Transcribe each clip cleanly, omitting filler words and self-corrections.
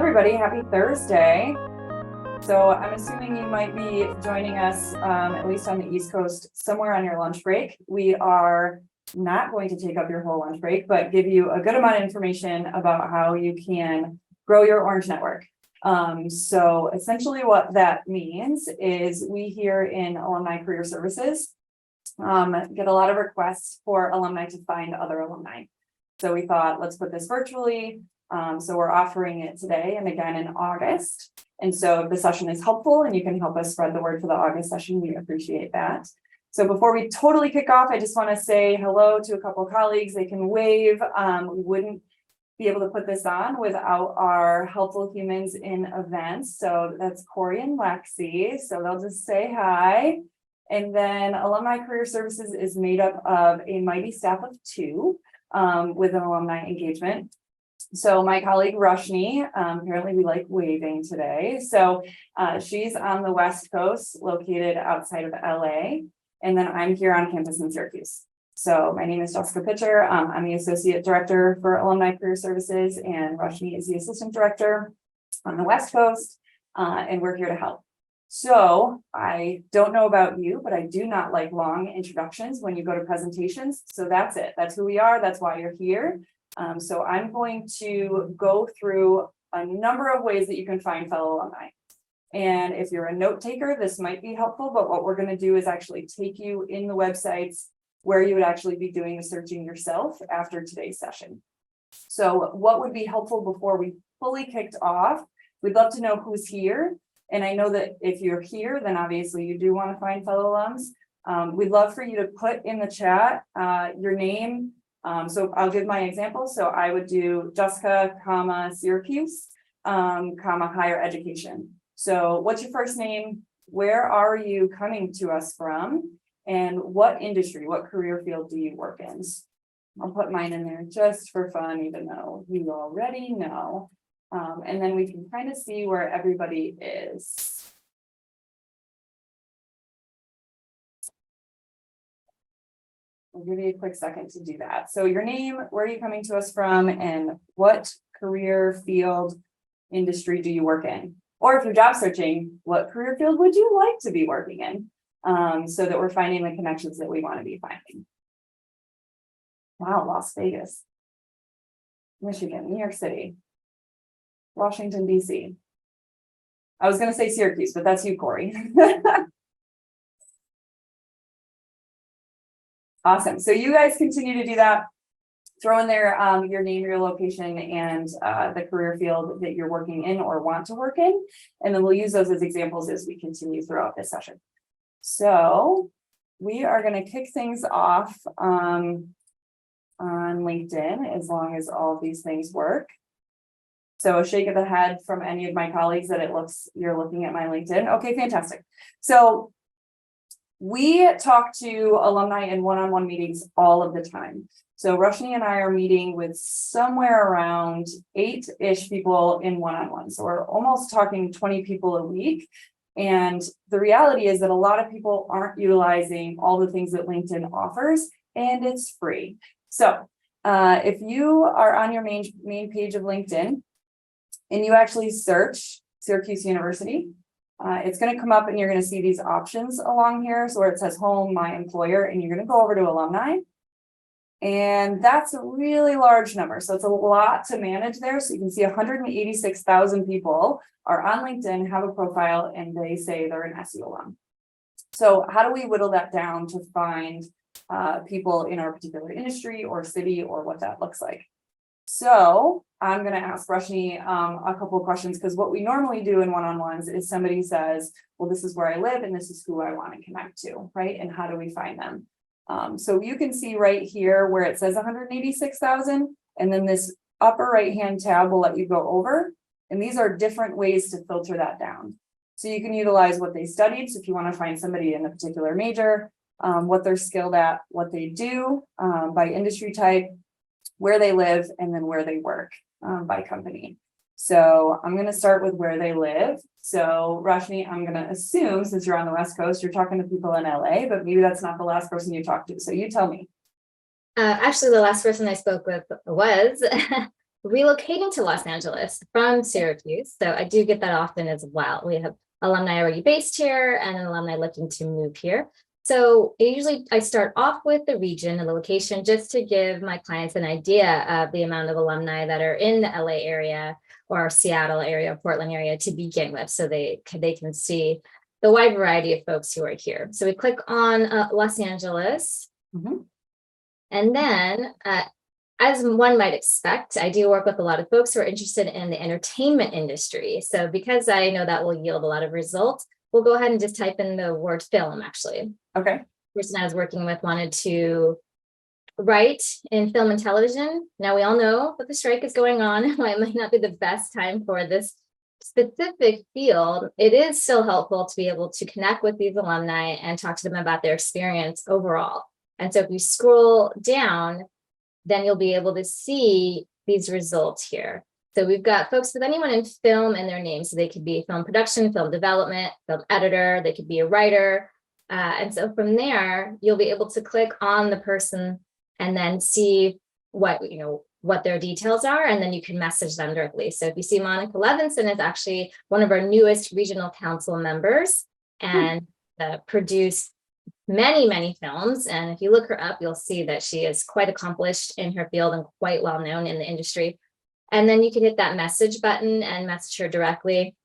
everybody, happy Thursday. So I'm assuming you might be joining us, at least on the East Coast, somewhere on your lunch break. We are not going to take up your whole lunch break, but give you a good amount of information about how you can grow your Orange network. So essentially what that means is we here in Alumni Career Services get a lot of requests for alumni to find other alumni. So we thought, let's put this virtually. So we're offering it today and again in August. And so if the session is helpful and you can help us spread the word for the August session, we appreciate that. So before we totally kick off, I just want to say hello to a couple of colleagues. They can wave. We wouldn't be able to put this on without our helpful humans in events. So that's Corey and Lexi. So they'll just say hi. And then Alumni Career Services is made up of a mighty staff of two with an alumni engagement. So my colleague Roshni, apparently we like waving today. So she's on the West Coast, located outside of LA. And then I'm here on campus in Syracuse. So my name is Jessica Pitcher. I'm the Associate Director for Alumni Career Services, and Roshni is the Assistant Director on the West Coast, and we're here to help. So I don't know about you, but I do not like long introductions when you go to presentations. So that's it. That's who we are. That's why you're here. So I'm going to go through a number of ways that you can find fellow alumni. And if you're a note taker, this might be helpful, but what we're going to do is actually take you in the websites where you would actually be doing the searching yourself after today's session. So what would be helpful before we fully kicked off? We'd love to know who's here. And I know that if you're here, then obviously you do want to find fellow alums. We'd love for you to put in the chat your name. So I'll give my example. So I would do Jessica, Syracuse, higher education. So what's your first name? Where are you coming to us from? And what industry, what career field do you work in? I'll put mine in there just for fun, even though you already know. And then we can kind of see where everybody is. I'll give you a quick second to do that. So your name, where are you coming to us from, and what career field industry do you work in? Or if you're job searching, what career field would you like to be working in? So that we're finding the connections that we want to be finding. Wow, Las Vegas, Michigan, New York City, Washington, D.C. I was going to say Syracuse, but that's you, Corey. Awesome. So you guys continue to do that. Throw in there your name, your location, and the career field that you're working in or want to work in. And then we'll use those as examples as we continue throughout this session. So we are going to kick things off on LinkedIn, as long as all of these things work. So a shake of the head from any of my colleagues that it looks you're looking at my LinkedIn. Okay, fantastic. So we talk to alumni in one-on-one meetings all of the time. So Roshni and I are meeting with somewhere around 8-ish people in one-on-one. So we're almost talking 20 people a week. And the reality is that a lot of people aren't utilizing all the things that LinkedIn offers, and it's free. So if you are on your main page of LinkedIn and you actually search Syracuse University, it's going to come up and you're going to see these options along here. So where it says home, my employer, and you're going to go over to alumni. And that's a really large number. So it's a lot to manage there. So you can see 186,000 people are on LinkedIn, have a profile, and they say they're an SU alum. So how do we whittle that down to find people in our particular industry or city or what that looks like? So I'm going to ask Roshni a couple of questions, because what we normally do in one-on-ones is somebody says, well, this is where I live and this is who I want to connect to, right? And how do we find them? So you can see right here where it says 186,000, and then this upper right-hand tab will let you go over. And these are different ways to filter that down. So you can utilize what they studied. So if you want to find somebody in a particular major, what they're skilled at, what they do by industry type, where they live, and then where they work by company. So I'm going to start with where they live. So Roshni, I'm going to assume, since you're on the West Coast, you're talking to people in LA, but maybe that's not the last person you talked to. So you tell me. Actually, the last person I spoke with was relocating to Los Angeles from Syracuse. So I do get that often as well. We have alumni already based here and an alumni looking to move here. So usually I start off with the region and the location just to give my clients an idea of the amount of alumni that are in the LA area or Seattle area, Portland area to begin with, so they can see the wide variety of folks who are here. So we click on Los Angeles. Mhm. And then as one might expect, I do work with a lot of folks who are interested in the entertainment industry. So because I know that will yield a lot of results, we'll go ahead and just type in the word film, actually. Okay. The person I was working with wanted to write in film and television. Now we all know that the strike is going on, why it might not be the best time for this specific field. It is still helpful to be able to connect with these alumni and talk to them about their experience overall. And so if you scroll down, then you'll be able to see these results here. So we've got folks with anyone in film in their name. So they could be film production, film development, film editor, they could be a writer. And so from there, you'll be able to click on the person and then see what their details are, and then you can message them directly. So if you see Monica Levinson is actually one of our newest regional council members and produced many films. And if you look her up, you'll see that she is quite accomplished in her field and quite well known in the industry. And then you can hit that message button and message her directly.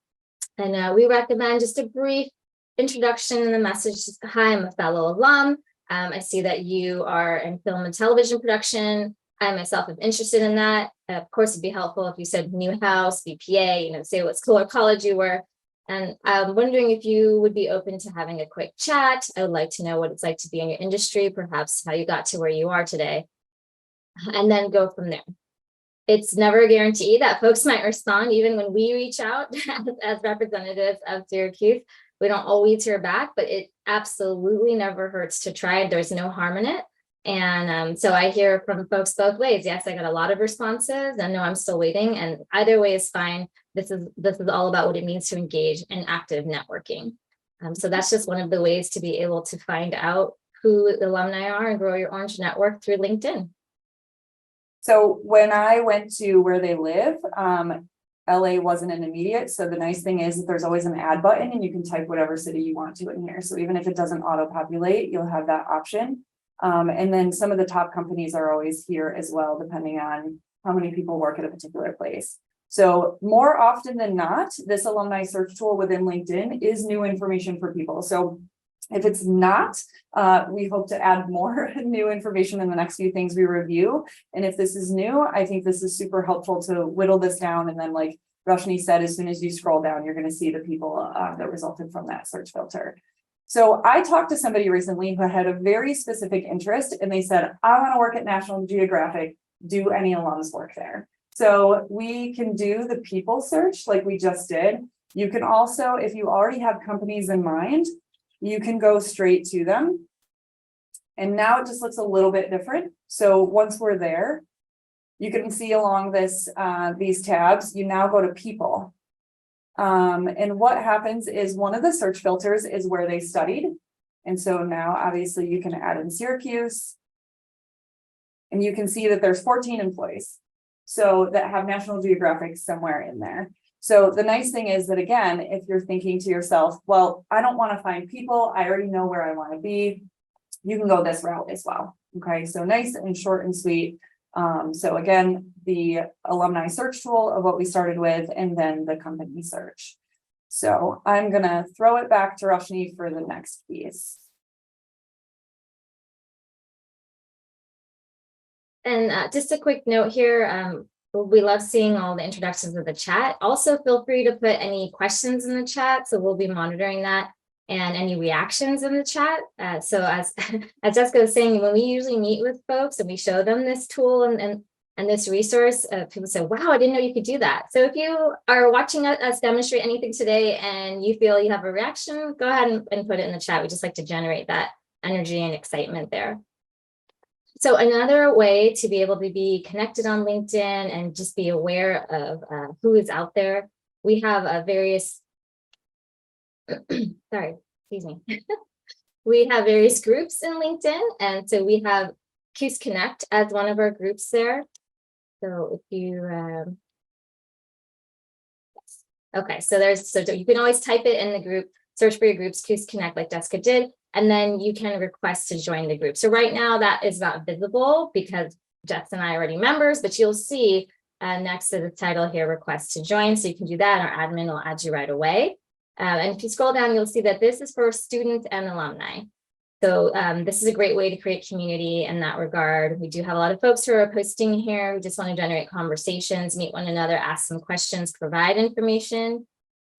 And we recommend just a brief introduction in the message. Hi, I'm a fellow alum. I see that you are in film and television production. I myself am interested in that. Of course, it'd be helpful if you said Newhouse, BPA, say what school or college you were. And I'm wondering if you would be open to having a quick chat. I would like to know what it's like to be in your industry, perhaps how you got to where you are today, and then go from there. It's never a guarantee that folks might respond, even when we reach out as representatives of Syracuse. We don't always hear back, but it absolutely never hurts to try. There's no harm in it. And so I hear from folks both ways. Yes, I got a lot of responses, and no, I'm still waiting. And either way is fine. This is all about what it means to engage in active networking. So that's just one of the ways to be able to find out who the alumni are and grow your Orange network through LinkedIn. So when I went to where they live, LA wasn't an immediate. So the nice thing is that there's always an add button and you can type whatever city you want to in here. So even if it doesn't auto-populate, you'll have that option. And then some of the top companies are always here as well, depending on how many people work at a particular place. So more often than not, this alumni search tool within LinkedIn is new information for people. So if it's not, we hope to add more new information in the next few things we review. And if this is new, I think this is super helpful to whittle this down. And then like Roshni said, as soon as you scroll down, you're going to see the people that resulted from that search filter. So I talked to somebody recently who had a very specific interest, and they said, I want to work at National Geographic. Do any alums work there? So we can do the people search like we just did. You can also, if you already have companies in mind, you can go straight to them. And now it just looks a little bit different. So once we're there, you can see along this these tabs, you now go to people. And what happens is one of the search filters is where they studied. And so now obviously you can add in Syracuse. And you can see that there's 14 employees. So that have National Geographic somewhere in there. So the nice thing is that, again, if you're thinking to yourself, well, I don't want to find people, I already know where I want to be, you can go this route as well. Okay, so nice and short and sweet. So again, the alumni search tool of what we started with, and then the company search. So I'm going to throw it back to Roshni for the next piece. And just a quick note here, we love seeing all the introductions of the chat. Also, feel free to put any questions in the chat. So we'll be monitoring that, and any reactions in the chat. So as Jessica was saying, when we usually meet with folks and we show them this tool and this resource, people say, wow, I didn't know you could do that. So if you are watching us demonstrate anything today and you feel you have a reaction, go ahead and put it in the chat. We just like to generate that energy and excitement there. So another way to be able to be connected on LinkedIn and just be aware of who is out there, we have various, sorry, excuse me. We have various groups in LinkedIn. And so we have CUSE Connect as one of our groups there. So if you, okay, so you can always type it in the group, search for your groups, Syracuse Connect like Jessica did, and then you can request to join the group. So right now that is not visible because Jess and I are already members, but you'll see next to the title here, request to join. So you can do that. Our admin will add you right away. And if you scroll down, you'll see that this is for students and alumni. So this is a great way to create community in that regard. We do have a lot of folks who are posting here. We just want to generate conversations, meet one another, ask some questions, provide information.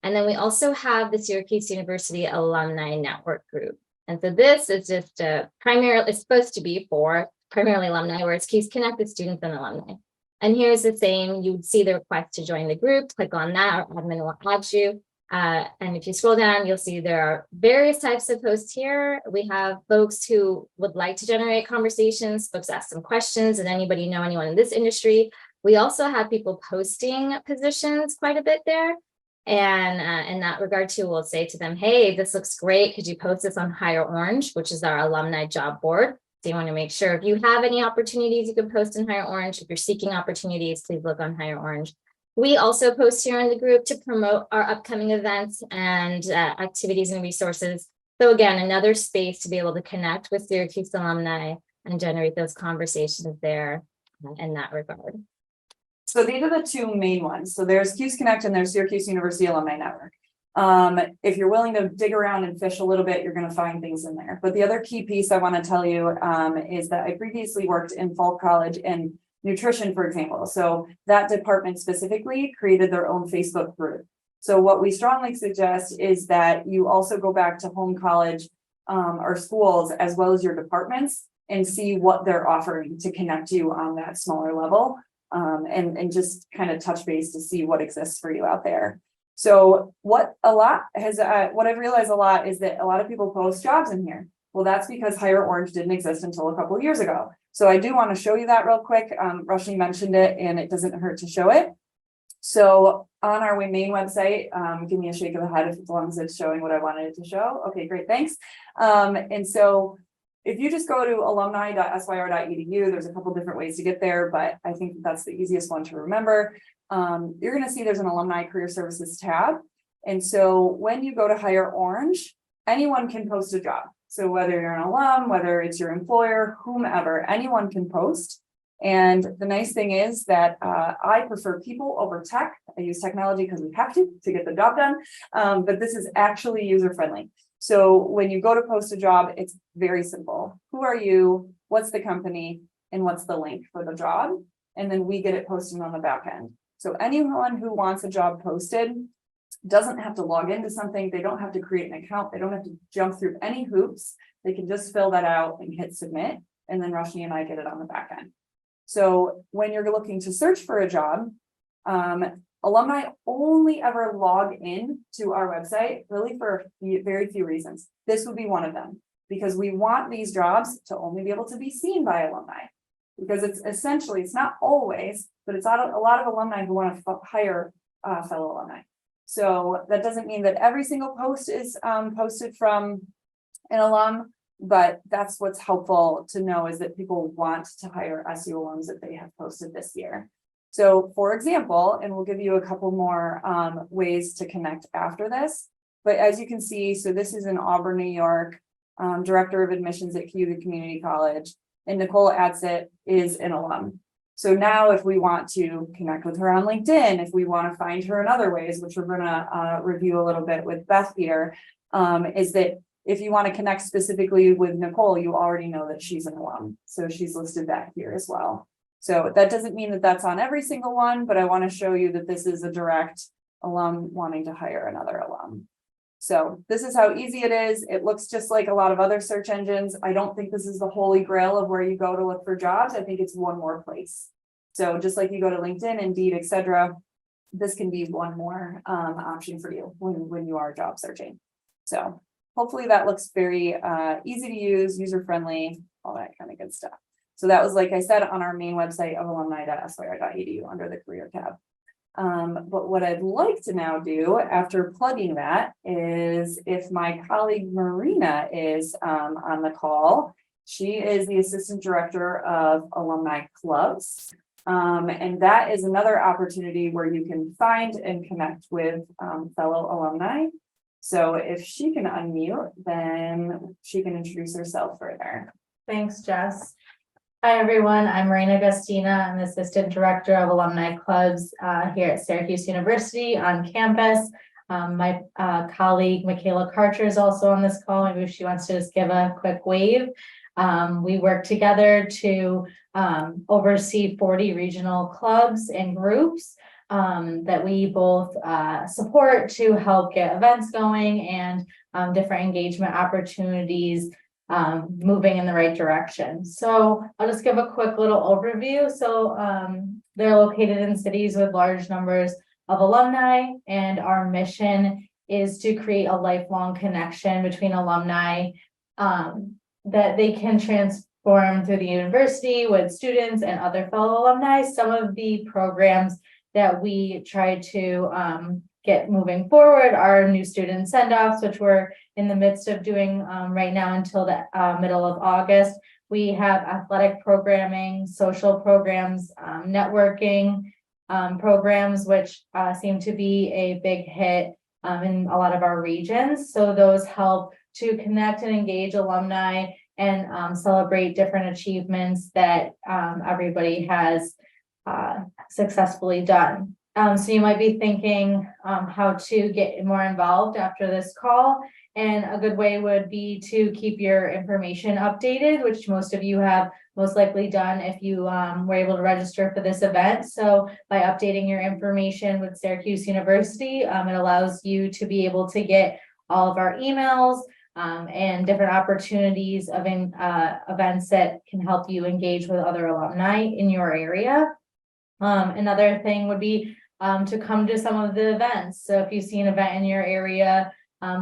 And then we also have the Syracuse University Alumni Network group. And so this is just it's supposed to be for primarily alumni, where it's Syracuse Connect with students and alumni. And here's the same, you would see the request to join the group, click on that, our admin will add you. And if you scroll down, you'll see there are various types of posts here. We have folks who would like to generate conversations, folks ask some questions, and anybody know anyone in this industry. We also have people posting positions quite a bit there. And in that regard too, we'll say to them, hey, this looks great. Could you post this on Hire Orange, which is our alumni job board? So you want to make sure if you have any opportunities, you can post in Hire Orange. If you're seeking opportunities, please look on Hire Orange. We also post here in the group to promote our upcoming events and activities and resources. So again, another space to be able to connect with Syracuse alumni and generate those conversations there in that regard. So these are the two main ones. So there's Syracuse Connect and there's Syracuse University Alumni Network. If you're willing to dig around and fish a little bit, you're going to find things in there. But the other key piece I want to tell you is that I previously worked in Falk College in nutrition, for example. So that department specifically created their own Facebook group. So what we strongly suggest is that you also go back to home college or schools as well as your departments and see what they're offering to connect you on that smaller level and just kind of touch base to see what exists for you out there. So what I've realized a lot is that a lot of people post jobs in here. Well, that's because Hire Orange didn't exist until a couple of years ago. So I do want to show you that real quick. Rushing mentioned it and it doesn't hurt to show it. So on our main website, give me a shake of the head as long as it's showing what I wanted it to show. Okay, great, thanks. And so if you just go to alumni.syr.edu, there's a couple different ways to get there, but I think that's the easiest one to remember. You're going to see there's an Alumni Career Services tab. And so when you go to Hire Orange, anyone can post a job. So whether you're an alum, whether it's your employer, whomever, anyone can post. And the nice thing is that I prefer people over tech. I use technology because we have to get the job done. But this is actually user-friendly. So when you go to post a job, it's very simple. Who are you? What's the company? And what's the link for the job? And then we get it posted on the back end. So anyone who wants a job posted doesn't have to log into something. They don't have to create an account. They don't have to jump through any hoops. They can just fill that out and hit submit. And then Roshni and I get it on the back end. So when you're looking to search for a job, alumni only ever log in to our website really for very few reasons. This would be one of them, because we want these jobs to only be able to be seen by alumni, because it's essentially, it's not always, but it's a lot of alumni who want to hire fellow alumni. So that doesn't mean that every single post is posted from an alum, but that's what's helpful to know, is that people want to hire SU alums that they have posted this year. So for example, and we'll give you a couple more ways to connect after this, but as you can see, so this is in Auburn, New York, Director of Admissions at Cuba Community College, and Nicole Adsit is an alum. So now if we want to connect with her on LinkedIn, if we want to find her in other ways, which we're going to review a little bit with Beth here, is that if you want to connect specifically with Nicole, you already know that she's an alum. So she's listed back here as well. So that doesn't mean that that's on every single one, but I want to show you that this is a direct alum wanting to hire another alum. So this is how easy it is. It looks just like a lot of other search engines. I don't think this is the holy grail of where you go to look for jobs. I think it's one more place. So just like you go to LinkedIn, Indeed, etc., this can be one more option for you when you are job searching. So hopefully that looks very easy to use, user-friendly, all that kind of good stuff. So that was, like I said, on our main website of alumni.syr.edu under the career tab. But what I'd like to now do after plugging that is, if my colleague Marina is on the call, she is the Assistant Director of Alumni Clubs. And that is another opportunity where you can find and connect with fellow alumni. So if she can unmute, then she can introduce herself further. Thanks, Jess. Hi, everyone. I'm Marina Gustina. I'm the Assistant Director of Alumni Clubs here at Syracuse University on campus. My colleague, Michaela Karcher, is also on this call. Maybe she wants to just give a quick wave. We work together to oversee 40 regional clubs and groups that we both support to help get events going and different engagement opportunities moving in the right direction. So I'll just give a quick little overview. So they're located in cities with large numbers of alumni, and our mission is to create a lifelong connection between alumni that they can transform through the university with students and other fellow alumni. Some of the programs that we try to get moving forward are new student send-offs, which we're in the midst of doing right now until the middle of August. We have athletic programming, social programs, networking programs, which seem to be a big hit in a lot of our regions. So those help to connect and engage alumni and celebrate different achievements that everybody has successfully done. So you might be thinking how to get more involved after this call. And a good way would be to keep your information updated, which most of you have most likely done if you were able to register for this event. So by updating your information with Syracuse University, it allows you to be able to get all of our emails and different opportunities of events that can help you engage with other alumni in your area. Another thing would be to come to some of the events. So if you see an event in your area,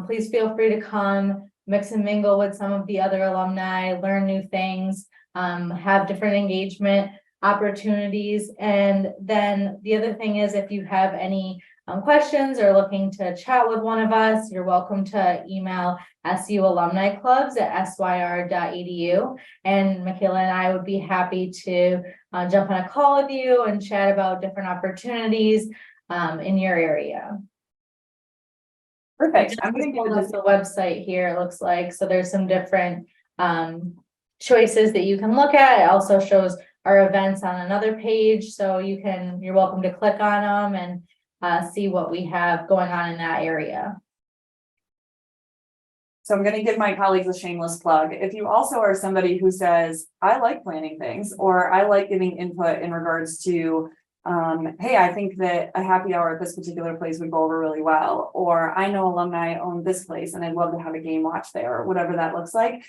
please feel free to come, mix and mingle with some of the other alumni, learn new things, have different engagement opportunities. And then the other thing is, if you have any questions or looking to chat with one of us, you're welcome to email sualumniclubs@syr.edu. And Michaela and I would be happy to jump on a call with you and chat about different opportunities in your area. Perfect. I'm going to pull up the website here, it looks like. So there's some different choices that you can look at. It also shows our events on another page. So you're welcome to click on them and see what we have going on in that area. So I'm going to give my colleagues a shameless plug. If you also are somebody who says, I like planning things, or I like giving input in regards to, hey, I think that a happy hour at this particular place would go over really well, or I know alumni own this place and I'd love to have a game watch there, or whatever that looks like.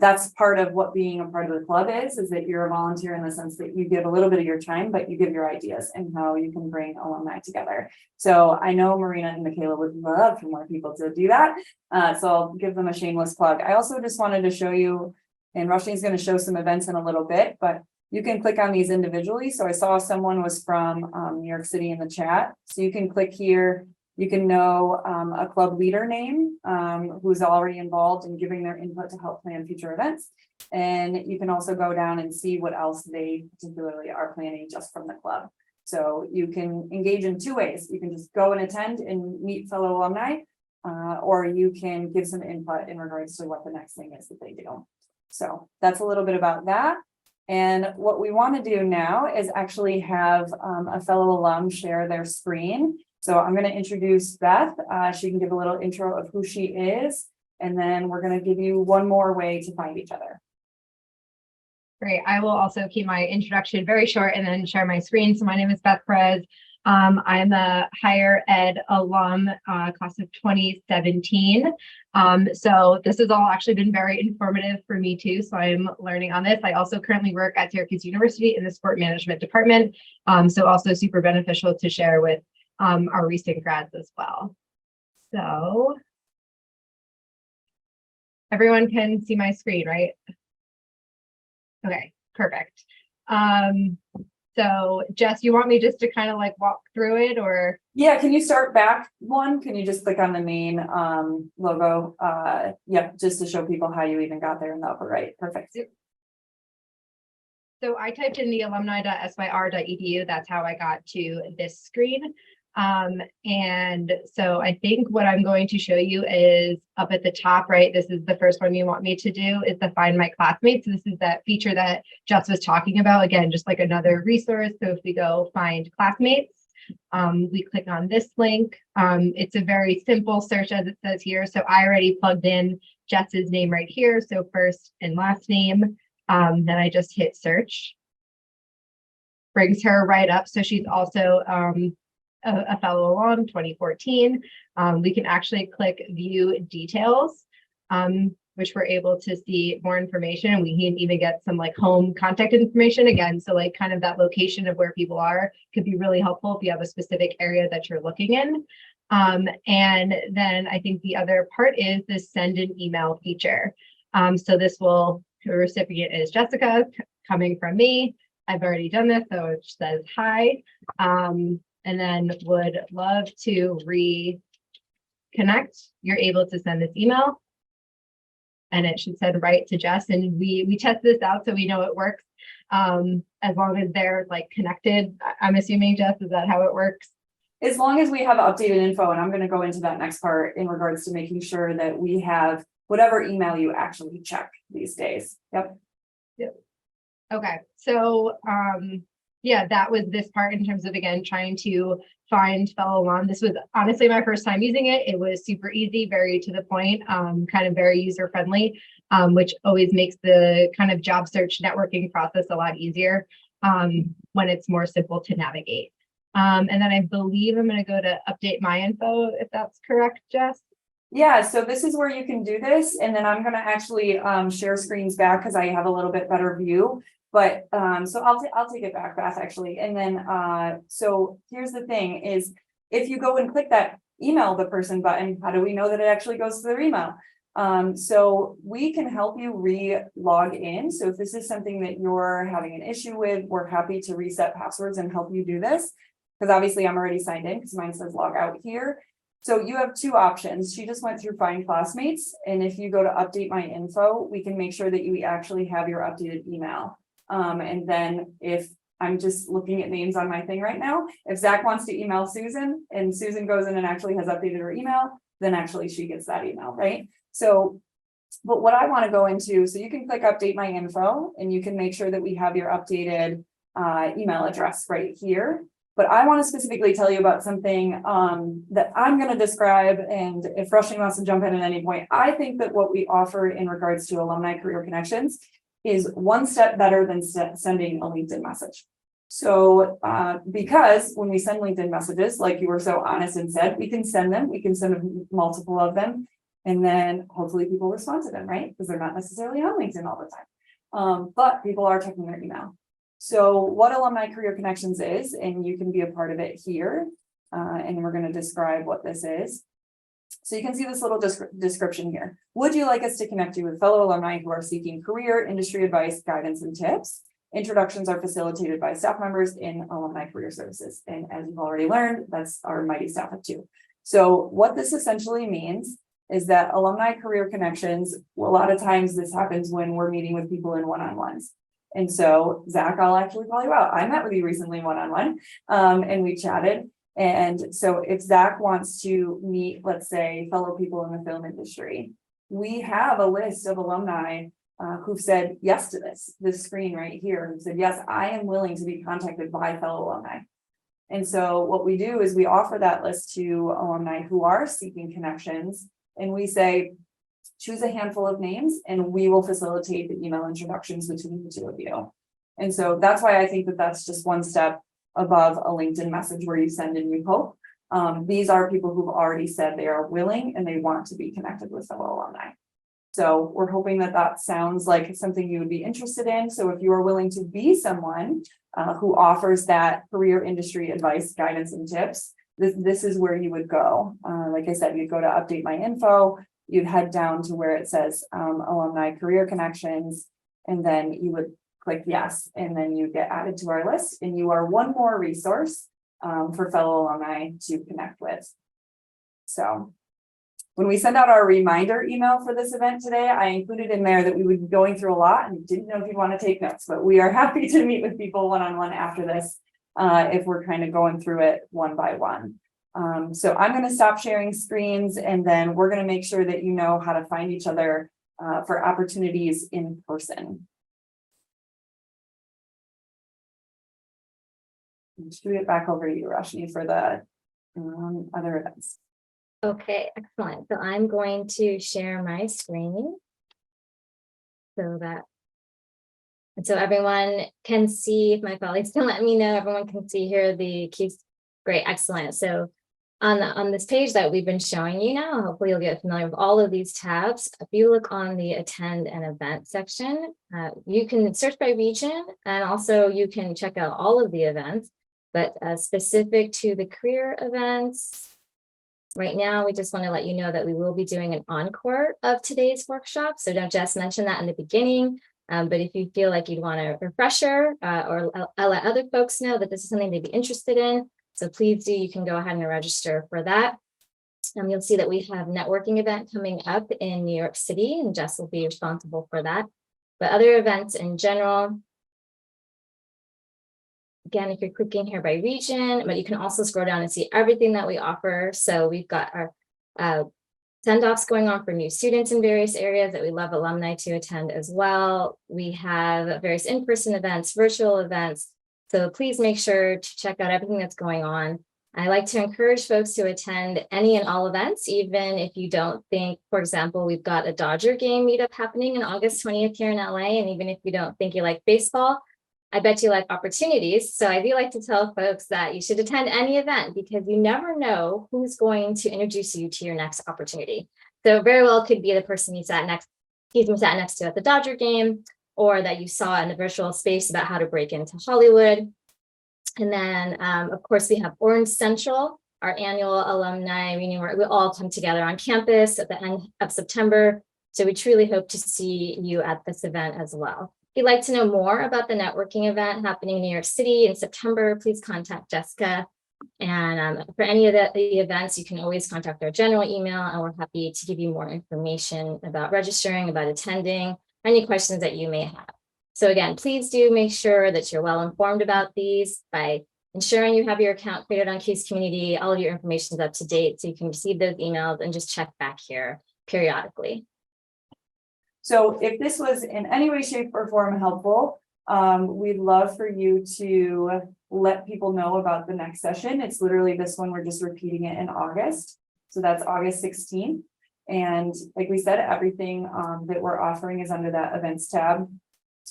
That's part of what being a part of the club is that you're a volunteer in the sense that you give a little bit of your time, but you give your ideas and how you can bring alumni together. So I know Marina and Michaela would love for more people to do that. So I'll give them a shameless plug. I also just wanted to show you, and Roshni's going to show some events in a little bit, but you can click on these individually. So I saw someone was from New York City in the chat. So you can click here. You can know a club leader name who's already involved in giving their input to help plan future events. And you can also go down and see what else they particularly are planning just from the club. So you can engage in two ways. You can just go and attend and meet fellow alumni, or you can give some input in regards to what the next thing is that they do. So that's a little bit about that. And what we want to do now is actually have a fellow alum share their screen. So I'm going to introduce Beth. She can give a little intro of who she is, and then we're going to give you one more way to find each other. Great. I will also keep my introduction very short and then share my screen. So my name is Beth Perez. I'm a higher ed alum, class of 2017. So this has all actually been very informative for me too. So I'm learning on this. I also currently work at Syracuse University in the sport management department. So also super beneficial to share with our recent grads as well. So everyone can see my screen, right? Okay, perfect. So Jess, you want me just to kind of like walk through it, or? Yeah, can you start back one? Can you just click on the main logo? Yeah, just to show people how you even got there in the upper right. Perfect. So I typed in the alumni.syr.edu. That's how I got to this screen. And so I think what I'm going to show you is up at the top, right? This is the first one you want me to do is the Find My Classmates. This is that feature that Jess was talking about. Again, just like another resource. So if we go Find Classmates, we click on this link. It's a very simple search as it says here. So I already plugged in Jess's name right here. So first and last name. Then I just hit search. Brings her right up. So she's also a fellow alum, 2014. We can actually click view details, which we're able to see more information. We can even get some like home contact information again. So like kind of that location of where people are could be really helpful if you have a specific area that you're looking in. And then I think the other part is this send an email feature. So this will, the recipient is Jessica, coming from me. I've already done this, so it says hi. And then would love to reconnect. You're able to send this email. And it should send right to Jess. And we test this out so we know it works. As long as they're like connected. I'm assuming, Jess, is that how it works? As long as we have updated info, and I'm going to go into that next part in regards to making sure that we have whatever email you actually check these days. Yep. Okay, so yeah, that was this part in terms of, again, trying to find fellow alum. This was honestly my first time using it. It was super easy, very to the point, kind of very user friendly, which always makes the kind of job search networking process a lot easier when it's more simple to navigate. And then I believe I'm going to go to update my info, if that's correct, Jess. Yeah, so this is where you can do this, and then I'm going to actually share screens back because I have a little bit better view. But so I'll take it back, Beth, actually. And then so here's the thing is, if you go and click that email the person button, how do we know that it actually goes to their email? So we can help you re-log in. So if this is something that you're having an issue with, we're happy to reset passwords and help you do this. Because obviously I'm already signed in because mine says log out here. So you have two options. She just went through Find Classmates. And if you go to update my info, we can make sure that you actually have your updated email. And then if I'm just looking at names on my thing right now, if Zach wants to email Susan and Susan goes in and actually has updated her email, then actually she gets that email, right? So, but what I want to go into, so you can click update my info and you can make sure that we have your updated email address right here. But I want to specifically tell you about something that I'm going to describe, and if Rushing wants to jump in at any point, I think that what we offer in regards to alumni career connections is one step better than sending a LinkedIn message. So because when we send LinkedIn messages, like you were so honest and said, we can send multiple of them, and then hopefully people respond to them, right? Because they're not necessarily on LinkedIn all the time, but people are checking their email. So what Alumni Career Connections is, and you can be a part of it here, and we're going to describe what this is. So you can see this little description here. Would you like us to connect you with fellow alumni who are seeking career, industry advice, guidance, and tips? Introductions are facilitated by staff members in Alumni Career Services. And as you've already learned, that's our mighty staff of two. So what this essentially means is that Alumni Career Connections, a lot of times this happens when we're meeting with people in one-on-ones. And so Zach, I'll actually call you out. I met with you recently one-on-one, and we chatted. And so if Zach wants to meet, let's say, fellow people in the film industry, we have a list of alumni who've said yes to this screen right here, who said, yes, I am willing to be contacted by fellow alumni. And so what we do is we offer that list to alumni who are seeking connections, and we say, choose a handful of names and we will facilitate the email introductions between the two of you. And so that's why I think that that's just one step above a LinkedIn message where you send and you hope. These are people who've already said they are willing and they want to be connected with fellow alumni. So we're hoping that that sounds like something you would be interested in. So if you are willing to be someone who offers that career industry advice, guidance, and tips, this is where you would go. Like I said, you'd go to update my info, you'd head down to where it says Alumni Career Connections, and then you would click yes, and then you get added to our list, and you are one more resource for fellow alumni to connect with. So when we send out our reminder email for this event today, I included in there that we would be going through a lot and didn't know if you'd want to take notes, but we are happy to meet with people one-on-one after this if we're kind of going through it one by one. So I'm going to stop sharing screens, and then we're going to make sure that you know how to find each other for opportunities in person. Shoot it back over to you, Rashni, for the other events. Okay, excellent. So I'm going to share my screen so everyone can see. If my colleagues can let me know, everyone can see here the keys. Great, excellent. So on this page that we've been showing you now, hopefully you'll get familiar with all of these tabs. If you look on the attend and event section, you can search by region, and also you can check out all of the events, but specific to the career events, right now, we just want to let you know that we will be doing an encore of today's workshop. So don't just mention that in the beginning, but if you feel like you'd want a refresher or I'll let other folks know that this is something they'd be interested in. So please do, you can go ahead and register for that. You'll see that we have a networking event coming up in New York City, and Jess will be responsible for that. But other events in general, again, if you're clicking here by region, but you can also scroll down and see everything that we offer. So we've got our send-offs going on for new students in various areas that we love alumni to attend as well. We have various in-person events, virtual events. So please make sure to check out everything that's going on. I like to encourage folks to attend any and all events, even if you don't think, for example, we've got a Dodger game meetup happening on August 20th here in LA. And even if you don't think you like baseball, I bet you like opportunities. So I do like to tell folks that you should attend any event, because you never know who's going to introduce you to your next opportunity. So very well could be the person you sat next to at the Dodger game, or that you saw in the virtual space about how to break into Hollywood. And then, of course, we have Orange Central, our annual alumni reunion, where we all come together on campus at the end of September. So we truly hope to see you at this event as well. If you'd like to know more about the networking event happening in New York City in September, please contact Jessica. And for any of the events, you can always contact our general email, and we're happy to give you more information about registering, about attending, any questions that you may have. So again, please do make sure that you're well informed about these by ensuring you have your account created on CUSE Community. All of your information is up to date, so you can receive those emails and just check back here periodically. So if this was in any way, shape, or form helpful, we'd love for you to let people know about the next session. It's literally this one. We're just repeating it in August. So that's August 16th. And like we said, everything that we're offering is under that events tab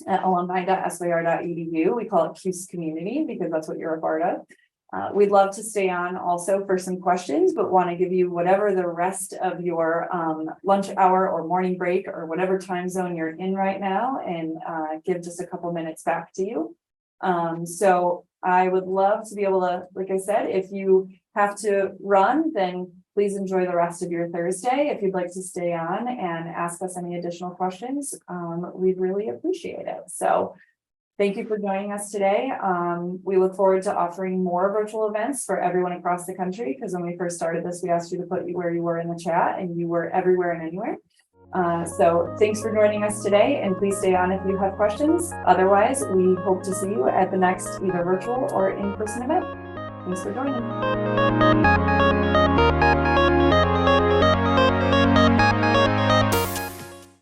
at alumni.syr.edu. We call it CUSE Community because that's what you're a part of. We'd love to stay on also for some questions, but want to give you whatever the rest of your lunch hour or morning break or whatever time zone you're in right now, and give just a couple minutes back to you. So I would love to be able to, like I said, if you have to run, then please enjoy the rest of your Thursday. If you'd like to stay on and ask us any additional questions, we'd really appreciate it. So thank you for joining us today. We look forward to offering more virtual events for everyone across the country, because when we first started this, we asked you to put you where you were in the chat, and you were everywhere and anywhere. So thanks for joining us today, and please stay on if you have questions. Otherwise, we hope to see you at the next either virtual or in-person event. Thanks for joining.